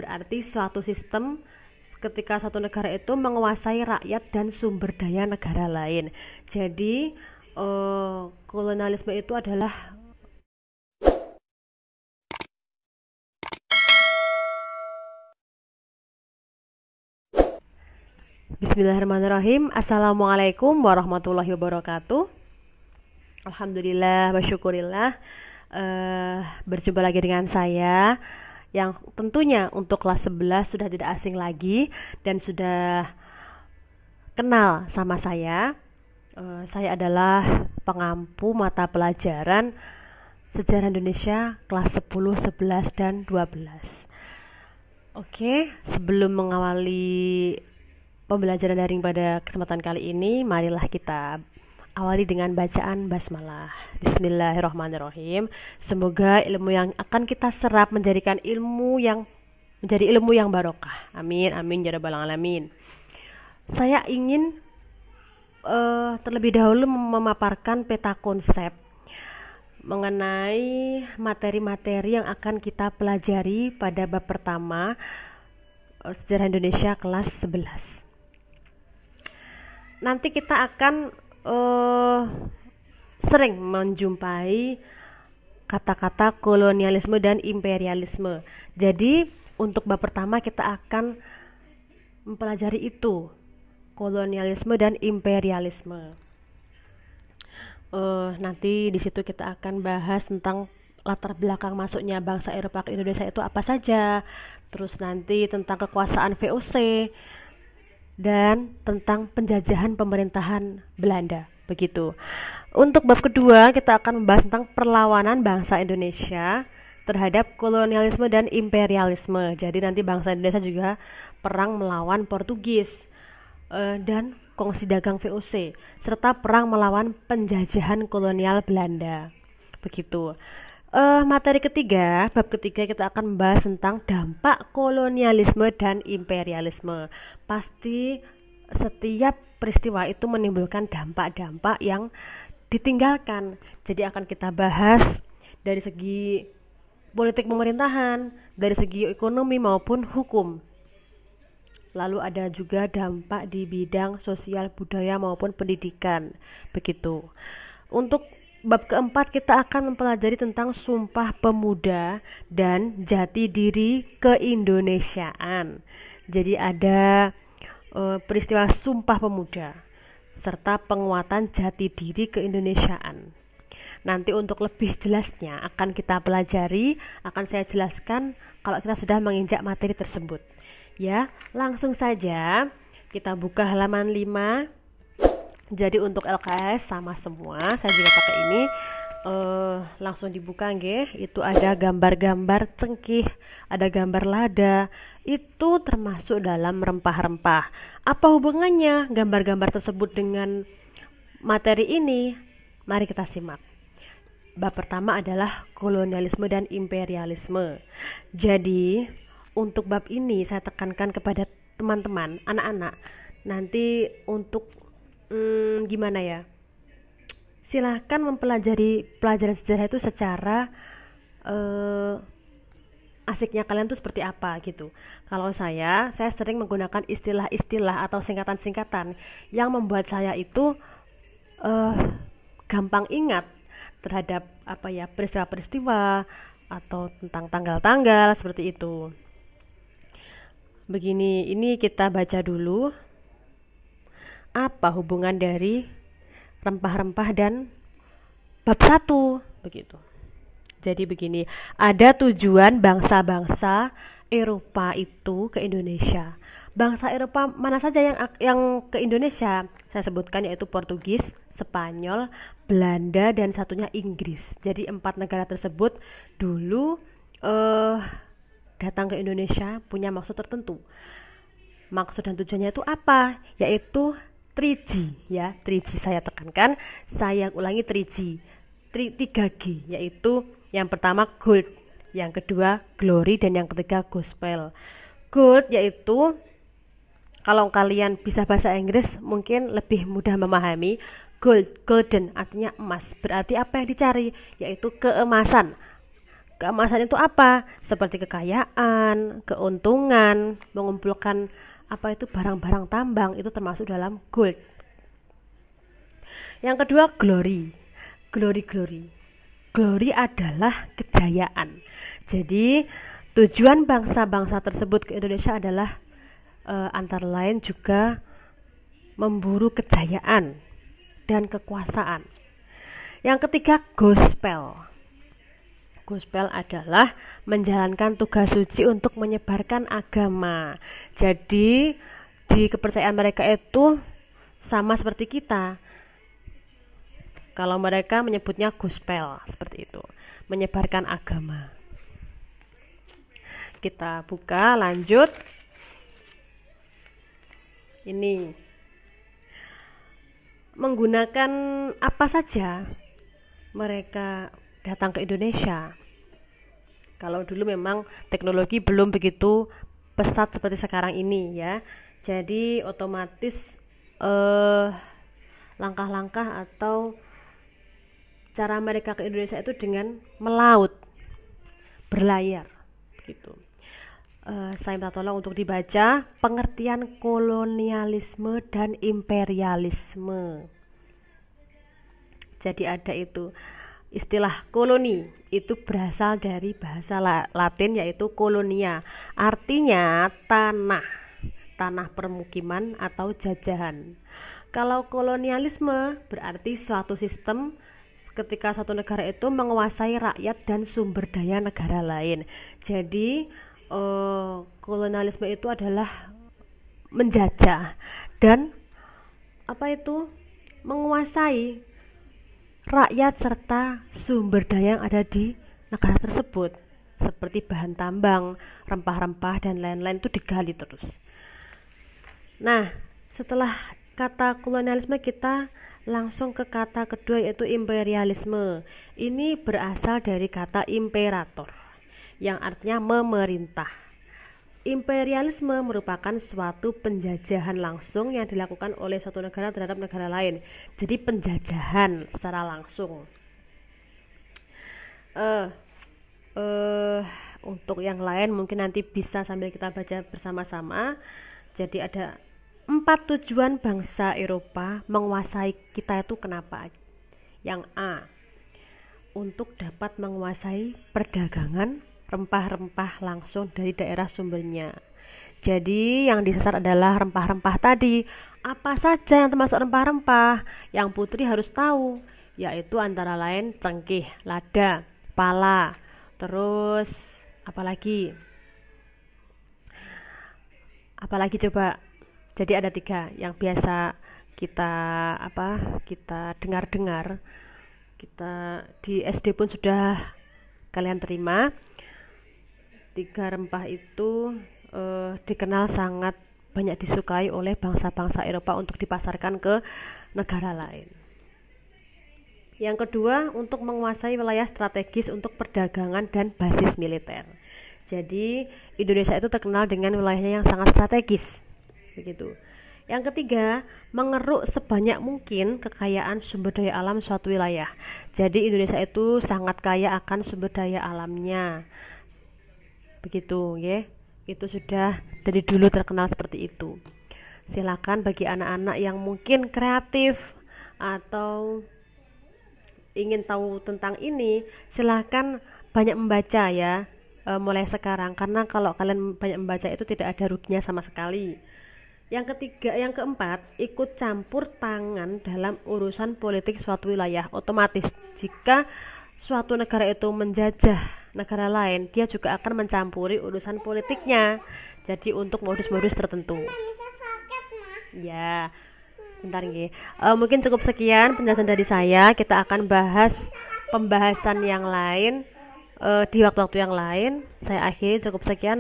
berarti suatu sistem ketika suatu negara itu menguasai rakyat dan sumber daya negara lain. Jadi kolonialisme itu adalah Bismillahirrahmanirrahim. Assalamualaikum warahmatullahi wabarakatuh. Alhamdulillah wa syukurillah. Berjumpa lagi dengan saya yang tentunya untuk kelas 11 sudah tidak asing lagi dan sudah kenal sama saya. Saya adalah pengampu mata pelajaran Sejarah Indonesia kelas 10, 11, dan 12. Oke, sebelum mengawali pembelajaran daring pada kesempatan kali ini, marilah kita awali dengan bacaan basmalah. Bismillahirrahmanirrahim. Semoga ilmu yang akan kita serap menjadi ilmu yang barokah. Amin, amin ya rabbal alamin. Saya ingin terlebih dahulu memaparkan peta konsep mengenai materi-materi yang akan kita pelajari pada bab pertama Sejarah Indonesia kelas 11. Nanti kita akan sering menjumpai kata-kata kolonialisme dan imperialisme. Jadi untuk bab pertama kita akan mempelajari itu, kolonialisme dan imperialisme. Nanti di situ kita akan bahas tentang latar belakang masuknya bangsa Eropa ke Indonesia itu apa saja, terus nanti tentang kekuasaan VOC dan tentang penjajahan pemerintahan Belanda, begitu. Untuk bab kedua kita akan membahas tentang perlawanan bangsa Indonesia terhadap kolonialisme dan imperialisme. Jadi nanti bangsa Indonesia juga perang melawan Portugis dan kongsi dagang VOC serta perang melawan penjajahan kolonial Belanda, begitu. Materi ketiga, bab ketiga kita akan membahas tentang dampak kolonialisme dan imperialisme. Pasti setiap peristiwa itu menimbulkan dampak-dampak yang ditinggalkan. Jadi akan kita bahas dari segi politik pemerintahan, dari segi ekonomi maupun hukum. Lalu ada juga dampak di bidang sosial, budaya maupun pendidikan, begitu. Untuk bab keempat kita akan mempelajari tentang Sumpah Pemuda dan Jati Diri Keindonesiaan. Jadi ada peristiwa Sumpah Pemuda serta penguatan jati diri keindonesiaan. Nanti untuk lebih jelasnya akan kita pelajari, akan saya jelaskan kalau kita sudah menginjak materi tersebut. Ya, langsung saja kita buka halaman 5. Jadi untuk LKS sama semua, saya juga pakai ini. Langsung dibuka nggih. Itu ada gambar-gambar cengkih, ada gambar lada. Itu termasuk dalam rempah-rempah. Apa hubungannya gambar-gambar tersebut dengan materi ini? Mari kita simak. Bab pertama adalah kolonialisme dan imperialisme. Jadi untuk bab ini saya tekankan kepada teman-teman, anak-anak, nanti untuk gimana ya, silahkan mempelajari pelajaran sejarah itu secara asiknya kalian tuh seperti apa gitu. Kalau saya sering menggunakan istilah-istilah atau singkatan-singkatan yang membuat saya itu gampang ingat terhadap peristiwa-peristiwa atau tentang tanggal-tanggal seperti itu. Begini, ini kita baca dulu. Apa hubungan dari rempah-rempah dan bab 1, begitu. Jadi begini, ada tujuan bangsa-bangsa Eropa itu ke Indonesia. Bangsa Eropa mana saja yang ke Indonesia? Saya sebutkan yaitu Portugis, Spanyol, Belanda, dan satunya Inggris. Jadi 4 negara tersebut dulu datang ke Indonesia punya maksud tertentu. Maksud dan tujuannya itu apa? Yaitu 3G ya, 3G saya tekankan, saya ulangi 3G, 3G, yaitu yang pertama gold, yang kedua glory, dan yang ketiga gospel. Gold yaitu, kalau kalian bisa bahasa Inggris mungkin lebih mudah memahami, golden artinya emas, berarti apa yang dicari? Yaitu keemasan. Keemasan itu apa? Seperti kekayaan, keuntungan, mengumpulkan apa itu barang-barang tambang, itu termasuk dalam gold. Yang kedua, glory. Glory adalah kejayaan. Jadi tujuan bangsa-bangsa tersebut ke Indonesia adalah antara lain juga memburu kejayaan dan kekuasaan. Yang ketiga, gospel. Gospel adalah menjalankan tugas suci untuk menyebarkan agama. Jadi di kepercayaan mereka itu sama seperti kita. Kalau mereka menyebutnya gospel, seperti itu, menyebarkan agama. Kita buka, lanjut. Ini menggunakan apa saja mereka datang ke Indonesia. Kalau dulu memang teknologi belum begitu pesat seperti sekarang ini ya. Jadi otomatis langkah-langkah atau cara mereka ke Indonesia itu dengan melaut, berlayar gitu. Saya minta tolong untuk dibaca pengertian kolonialisme dan imperialisme. Jadi ada itu istilah koloni, itu berasal dari bahasa Latin yaitu kolonia, artinya tanah permukiman atau jajahan. Kalau kolonialisme berarti suatu sistem ketika suatu negara itu menguasai rakyat dan sumber daya negara lain. Jadi kolonialisme itu adalah menjajah dan apa itu menguasai rakyat serta sumber daya yang ada di negara tersebut, seperti bahan tambang, rempah-rempah dan lain-lain itu digali terus. Nah, setelah kata kolonialisme kita langsung ke kata kedua yaitu imperialisme. Ini berasal dari kata imperator yang artinya memerintah. Imperialisme merupakan suatu penjajahan langsung yang dilakukan oleh suatu negara terhadap negara lain. Jadi penjajahan secara langsung. Untuk yang lain mungkin nanti bisa sambil kita baca bersama-sama. Jadi ada 4 tujuan bangsa Eropa menguasai kita itu kenapa? Yang A, untuk dapat menguasai perdagangan rempah-rempah langsung dari daerah sumbernya. Jadi yang disasar adalah rempah-rempah tadi. Apa saja yang termasuk rempah-rempah yang Putri harus tahu, yaitu antara lain cengkeh, lada, pala, terus apalagi coba. Jadi ada 3 yang biasa kita dengar-dengar, kita di SD pun sudah kalian terima. 3 rempah itu dikenal sangat banyak disukai oleh bangsa-bangsa Eropa untuk dipasarkan ke negara lain. Yang kedua, untuk menguasai wilayah strategis untuk perdagangan dan basis militer. Jadi Indonesia itu terkenal dengan wilayahnya yang sangat strategis, begitu. Yang ketiga, mengeruk sebanyak mungkin kekayaan sumber daya alam suatu wilayah. Jadi Indonesia itu sangat kaya akan sumber daya alamnya. Begitu ya. Itu sudah dari dulu terkenal seperti itu. Silakan bagi anak-anak yang mungkin kreatif atau ingin tahu tentang ini, silakan banyak membaca ya, mulai sekarang, karena kalau kalian banyak membaca itu tidak ada ruginya sama sekali. Yang keempat, ikut campur tangan dalam urusan politik suatu wilayah. Otomatis jika suatu negara itu menjajah negara lain, dia juga akan mencampuri urusan politiknya. Jadi untuk modus-modus tertentu. Ya, bentar nggih. Mungkin cukup sekian penjelasan dari saya. Kita akan bahas pembahasan yang lain di waktu-waktu yang lain. Saya akhiri, cukup sekian.